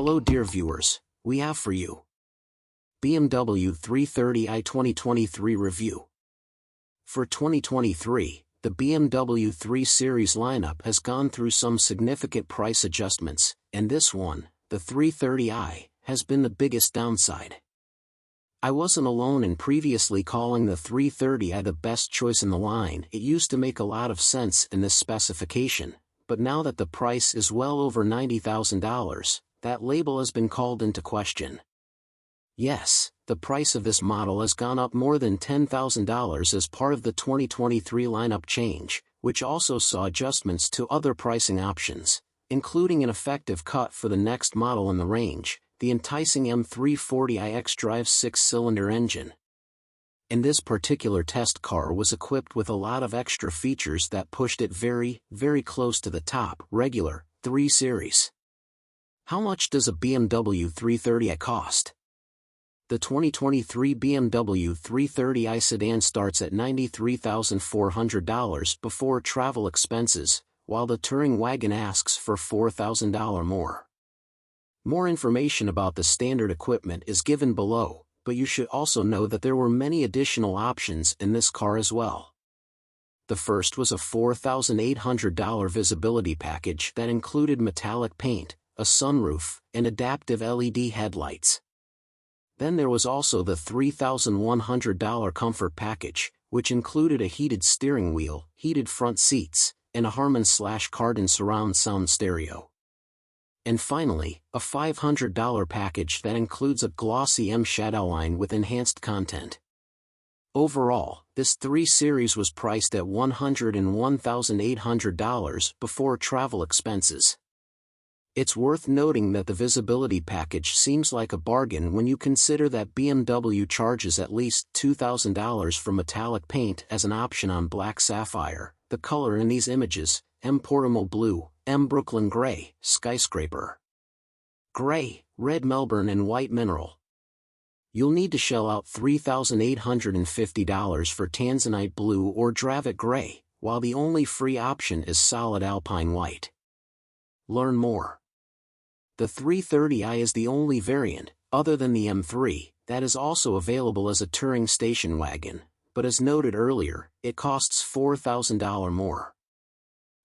Hello dear viewers, we have for you BMW 330i 2023 review. For 2023, the BMW 3 Series lineup has gone through some significant price adjustments, and this one, the 330i, has been the biggest downside. I wasn't alone in previously calling the 330i the best choice in the line. It used to make a lot of sense in this specification, but now that the price is well over $90,000, that label has been called into question. Yes, the price of this model has gone up more than $10,000 as part of the 2023 lineup change, which also saw adjustments to other pricing options, including an effective cut for the next model in the range, the enticing M340i xDrive 6-cylinder engine. And this particular test car was equipped with a lot of extra features that pushed it very, very close to the top regular 3 Series. How much does a BMW 330i cost? The 2023 BMW 330i sedan starts at $93,400 before travel expenses, while the touring wagon asks for $4,000 more. More information about the standard equipment is given below, but you should also know that there were many additional options in this car as well. The first was a $4,800 visibility package that included metallic paint, a sunroof, and adaptive LED headlights. Then there was also the $3,100 comfort package, which included a heated steering wheel, heated front seats, and a Harman/Kardon surround sound stereo. And finally, a $500 package that includes a glossy M-Shadow line with enhanced content. Overall, this 3 Series was priced at $101,800 before travel expenses. It's worth noting that the visibility package seems like a bargain when you consider that BMW charges at least $2,000 for metallic paint as an option on black sapphire, the color in these images, M Portimo Blue, M Brooklyn Gray, Skyscraper Gray, Red Melbourne and White Mineral. You'll need to shell out $3,850 for Tanzanite Blue or Dravit Gray, while the only free option is solid Alpine White. Learn more. The 330i is the only variant, other than the M3, that is also available as a touring station wagon, but as noted earlier, it costs $4,000 more.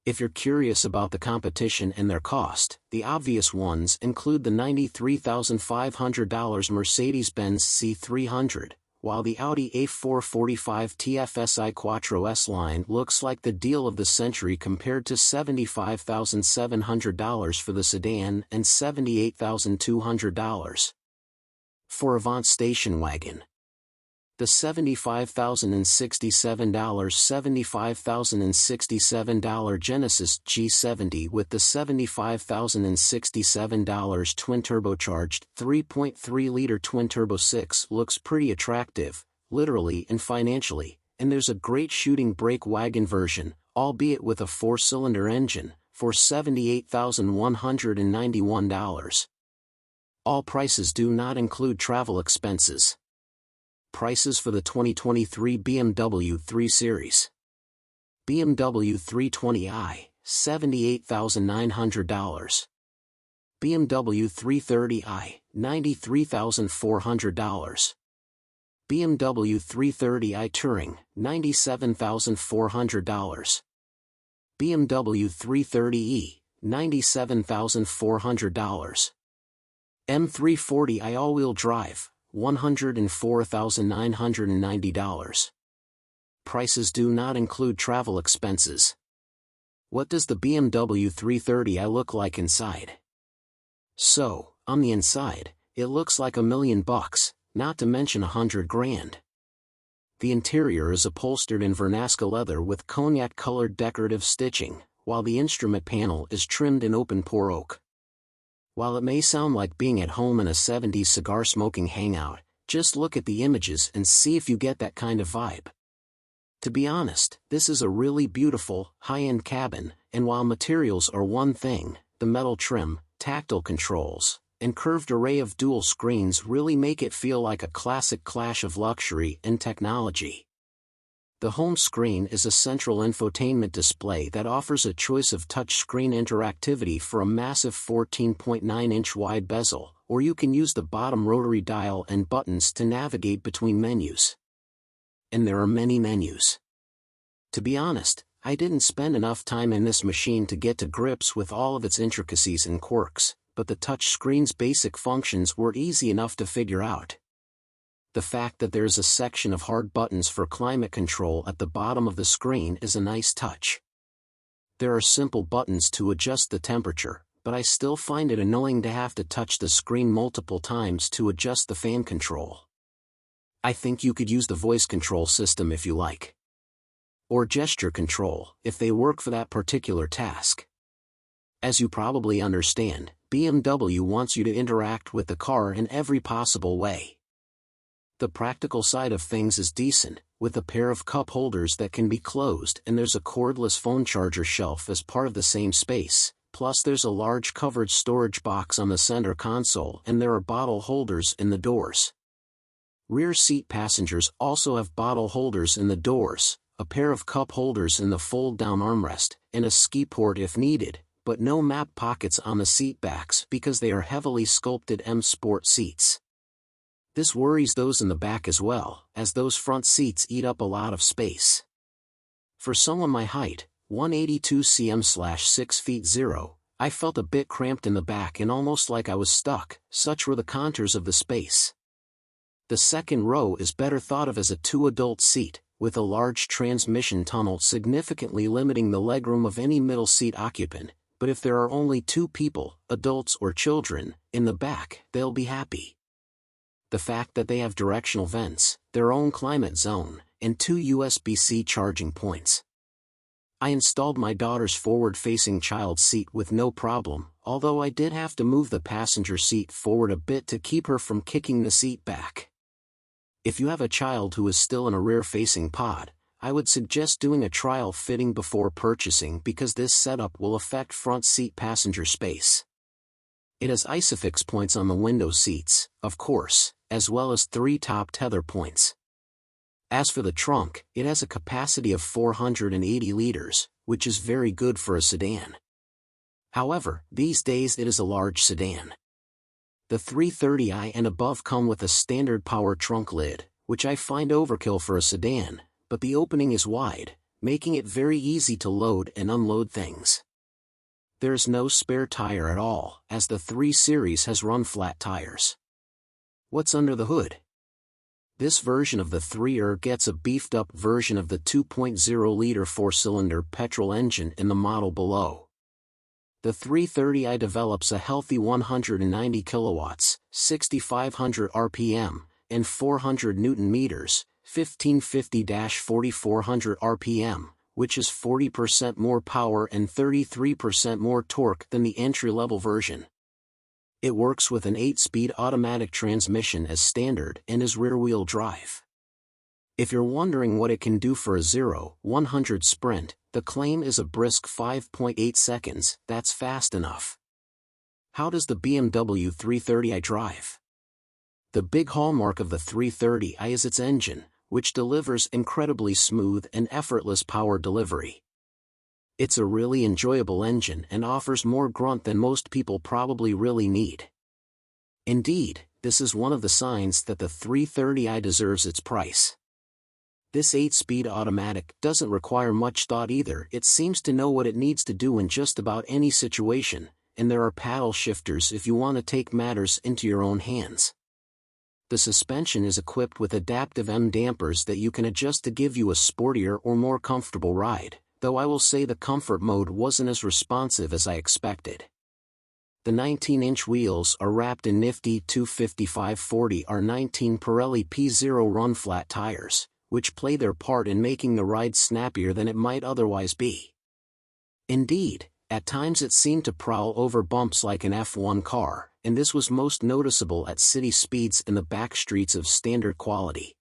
If you're curious about the competition and their cost, the obvious ones include the $93,500 Mercedes-Benz C300, while the Audi A445 TFSI Quattro S-Line looks like the deal of the century compared to $75,700 for the sedan and $78,200 for Avant station wagon. The $75,067 Genesis G70 with the $75,067 twin-turbocharged 3.3-liter twin-turbo 6 looks pretty attractive, literally and financially, and there's a great shooting brake wagon version, albeit with a 4-cylinder engine, for $78,191. All prices do not include travel expenses. Prices for the 2023 BMW 3 Series. BMW 320i, $78,900. BMW 330i, $93,400. BMW 330i Touring, $97,400. BMW 330e, $97,400. M340i all-wheel drive, $104,990. Prices do not include travel expenses. What does the BMW 330i look like inside? So, on the inside, it looks like $1 million, not to mention $100,000. The interior is upholstered in Vernasca leather with cognac-colored decorative stitching, while the instrument panel is trimmed in open-pore oak. While it may sound like being at home in a 70s cigar-smoking hangout, just look at the images and see if you get that kind of vibe. To be honest, this is a really beautiful, high-end cabin, and while materials are one thing, the metal trim, tactile controls, and curved array of dual screens really make it feel like a classic clash of luxury and technology. The home screen is a central infotainment display that offers a choice of touchscreen interactivity for a massive 14.9-inch wide bezel, or you can use the bottom rotary dial and buttons to navigate between menus. And there are many menus. To be honest, I didn't spend enough time in this machine to get to grips with all of its intricacies and quirks, but the touchscreen's basic functions were easy enough to figure out. The fact that there's a section of hard buttons for climate control at the bottom of the screen is a nice touch. There are simple buttons to adjust the temperature, but I still find it annoying to have to touch the screen multiple times to adjust the fan control. I think you could use the voice control system if you like. Or gesture control, if they work for that particular task. As you probably understand, BMW wants you to interact with the car in every possible way. The practical side of things is decent, with a pair of cup holders that can be closed, and there's a cordless phone charger shelf as part of the same space, plus there's a large covered storage box on the center console and there are bottle holders in the doors. Rear seat passengers also have bottle holders in the doors, a pair of cup holders in the fold-down armrest, and a ski port if needed, but no map pockets on the seat backs because they are heavily sculpted M Sport seats. This worries those in the back as well, as those front seats eat up a lot of space. For someone my height, 182 cm/6 feet 0, I felt a bit cramped in the back and almost like I was stuck, such were the contours of the space. The second row is better thought of as a two-adult seat, with a large transmission tunnel significantly limiting the legroom of any middle seat occupant, but if there are only two people, adults or children, in the back, they'll be happy. The fact that they have directional vents, their own climate zone, and 2 USB-C charging points. I installed my daughter's forward-facing child seat with no problem, although I did have to move the passenger seat forward a bit to keep her from kicking the seat back. If you have a child who is still in a rear-facing pod, I would suggest doing a trial fitting before purchasing because this setup will affect front seat passenger space. It has ISOFIX points on the window seats, of course, as well as 3 top tether points. As for the trunk, it has a capacity of 480 liters, which is very good for a sedan. However, these days it is a large sedan. The 330i and above come with a standard power trunk lid, which I find overkill for a sedan, but the opening is wide, making it very easy to load and unload things. There's no spare tire at all, as the 3 Series has run flat tires. What's under the hood? This version of the 3er gets a beefed-up version of the 2.0-liter 4-cylinder petrol engine in the model below. The 330i develops a healthy 190 kilowatts, 6,500 RPM, and 400 Nm, 1550-4400 RPM, which is 40% more power and 33% more torque than the entry-level version. It works with an 8-speed automatic transmission as standard and is rear-wheel drive. If you're wondering what it can do for a 0-100 sprint, the claim is a brisk 5.8 seconds, that's fast enough. How does the BMW 330i drive? The big hallmark of the 330i is its engine, which delivers incredibly smooth and effortless power delivery. It's a really enjoyable engine and offers more grunt than most people probably really need. Indeed, this is one of the signs that the 330i deserves its price. This 8-speed automatic doesn't require much thought either. It seems to know what it needs to do in just about any situation, and there are paddle shifters if you want to take matters into your own hands. The suspension is equipped with adaptive M dampers that you can adjust to give you a sportier or more comfortable ride, though I will say the comfort mode wasn't as responsive as I expected. The 19-inch wheels are wrapped in nifty 255/40 R19 Pirelli P0 run flat tires, which play their part in making the ride snappier than it might otherwise be. Indeed, at times it seemed to prowl over bumps like an F1 car, and this was most noticeable at city speeds in the back streets of standard quality.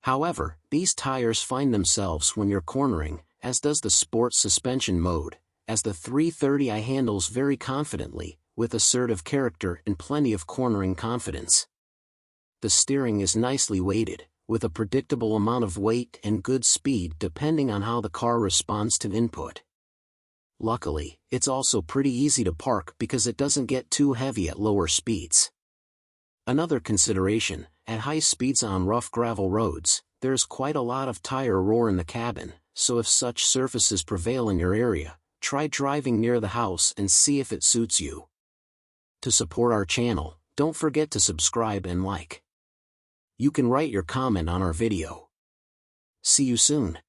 However, these tires find themselves when you're cornering, as does the sport suspension mode, as the 330i handles very confidently, with assertive character and plenty of cornering confidence. The steering is nicely weighted, with a predictable amount of weight and good speed depending on how the car responds to input. Luckily, it's also pretty easy to park because it doesn't get too heavy at lower speeds. Another consideration, at high speeds on rough gravel roads, there's quite a lot of tire roar in the cabin, so if such surfaces prevail in your area, try driving near the house and see if it suits you. To support our channel, don't forget to subscribe and like. You can write your comment on our video. See you soon.